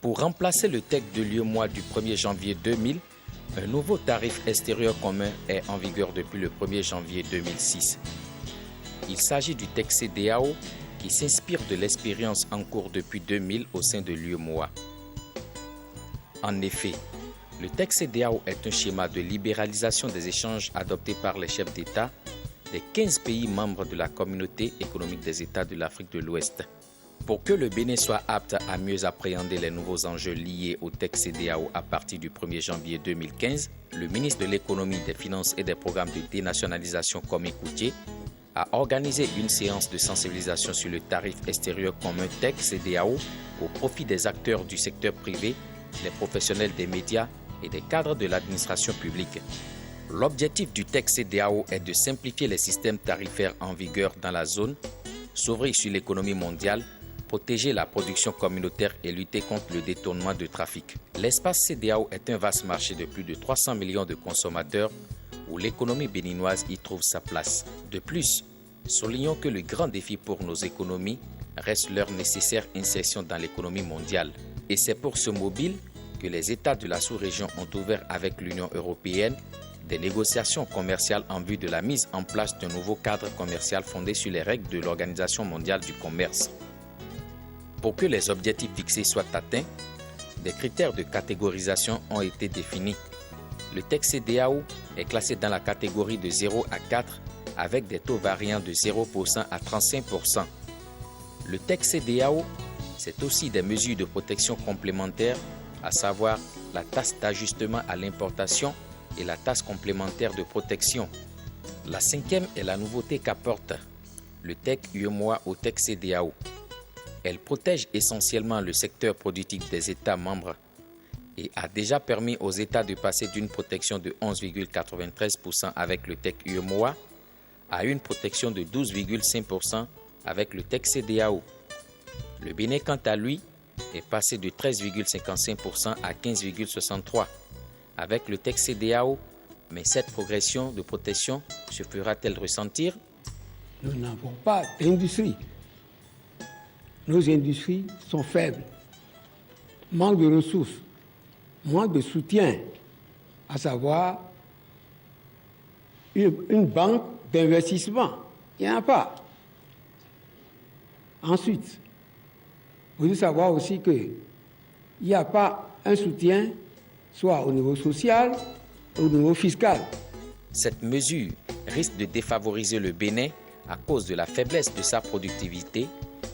Pour remplacer le TEC de l'UEMOA du 1er janvier 2000, un nouveau tarif extérieur commun est en vigueur depuis le 1er janvier 2006. Il s'agit du TEC CEDEAO qui s'inspire de l'expérience en cours depuis 2000 au sein de l'UEMOA. En effet, le TEC CEDEAO est un schéma de libéralisation des échanges adopté par les chefs d'État des 15 pays membres de la Communauté économique des États de l'Afrique de l'Ouest. Pour que le Bénin soit apte à mieux appréhender les nouveaux enjeux liés au TEC CEDEAO à partir du 1er janvier 2015, le ministre de l'Économie, des Finances et des Programmes de dénationalisation Kwame Coutié a organisé une séance de sensibilisation sur le tarif extérieur commun TEC CEDEAO au profit des acteurs du secteur privé, des professionnels des médias et des cadres de l'administration publique. L'objectif du TEC CEDEAO est de simplifier les systèmes tarifaires en vigueur dans la zone, s'ouvrir sur l'économie mondiale, protéger la production communautaire et lutter contre le détournement de trafic. L'espace CEDEAO est un vaste marché de plus de 300 millions de consommateurs où l'économie béninoise y trouve sa place. De plus, soulignons que le grand défi pour nos économies reste leur nécessaire insertion dans l'économie mondiale. Et c'est pour ce mobile que les États de la sous-région ont ouvert avec l'Union européenne des négociations commerciales en vue de la mise en place d'un nouveau cadre commercial fondé sur les règles de l'Organisation mondiale du commerce. Pour que les objectifs fixés soient atteints, des critères de catégorisation ont été définis. Le TEC CEDEAO est classé dans la catégorie de 0 à 4 avec des taux variant de 0% à 35%. Le TEC CEDEAO, c'est aussi des mesures de protection complémentaires, à savoir la taxe d'ajustement à l'importation et la taxe complémentaire de protection. La cinquième est la nouveauté qu'apporte le TEC UEMOA au TEC CEDEAO. Elle protège essentiellement le secteur productif des États membres et a déjà permis aux États de passer d'une protection de 11,93% avec le TEC UEMOA à une protection de 12,5% avec le TEC CEDEAO. Le Bénin, quant à lui, est passé de 13,55% à 15,63% avec le TEC CEDEAO, mais cette progression de protection se fera-t-elle ressentir? Nous n'avons pas d'industrie. Nos industries sont faibles. Manque de ressources, manque de soutien, à savoir une banque d'investissement. Il n'y en a pas. Ensuite, vous devez savoir aussi qu'il n'y a pas un soutien soit au niveau social ou au niveau fiscal. Cette mesure risque de défavoriser le Bénin à cause de la faiblesse de sa productivité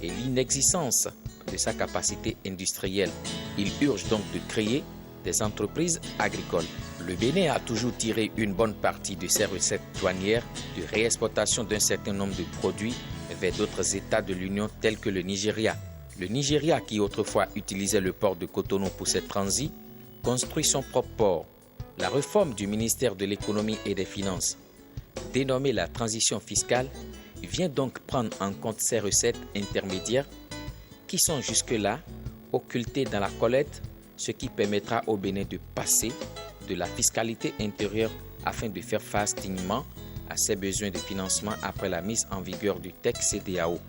et l'inexistence de sa capacité industrielle. Il urge donc de créer des entreprises agricoles. Le Bénin a toujours tiré une bonne partie de ses recettes douanières de réexportation d'un certain nombre de produits vers d'autres États de l'Union tels que le Nigeria. Le Nigeria, qui autrefois utilisait le port de Cotonou pour ses transits, construit son propre port. La réforme du ministère de l'Économie et des Finances, dénommée la transition fiscale, vient donc prendre en compte ces recettes intermédiaires qui sont jusque-là occultées dans la collecte, ce qui permettra au Bénin de passer de la fiscalité intérieure afin de faire face dignement à ses besoins de financement après la mise en vigueur du TEC CEDEAO.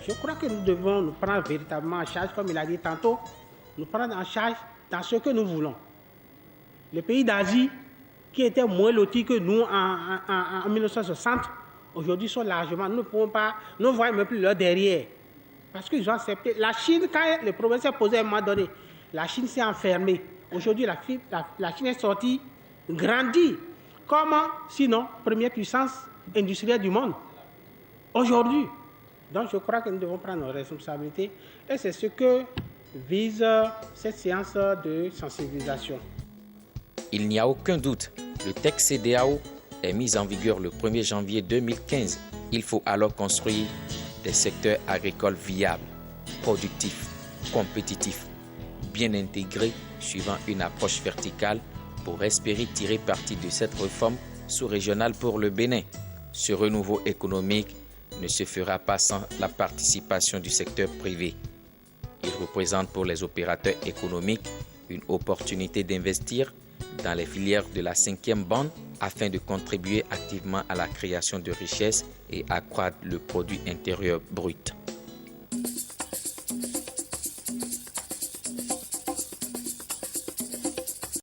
Je crois que nous devons nous prendre véritablement en charge, comme il a dit tantôt, nous prendre en charge dans ce que nous voulons. Les pays d'Asie, qui étaient moins lotis que nous en 1960, aujourd'hui sont largement, nous ne pouvons pas, nous ne voyons même plus leur derrière. Parce qu'ils ont accepté. La Chine, quand le problème s'est posé à un moment donné, la Chine s'est enfermée. Aujourd'hui, la Chine est sortie, grandie. Comment, sinon, première puissance industrielle du monde. Aujourd'hui. Donc, je crois que nous devons prendre nos responsabilités. Et c'est ce que vise cette séance de sensibilisation. Il n'y a aucun doute, le TEC CEDEAO est mis en vigueur le 1er janvier 2015. Il faut alors construire des secteurs agricoles viables, productifs, compétitifs, bien intégrés, suivant une approche verticale pour espérer tirer parti de cette réforme sous-régionale pour le Bénin. Ce renouveau économique ne se fera pas sans la participation du secteur privé. Il représente pour les opérateurs économiques une opportunité d'investir dans les filières de la 5e bande afin de contribuer activement à la création de richesses et accroître le produit intérieur brut.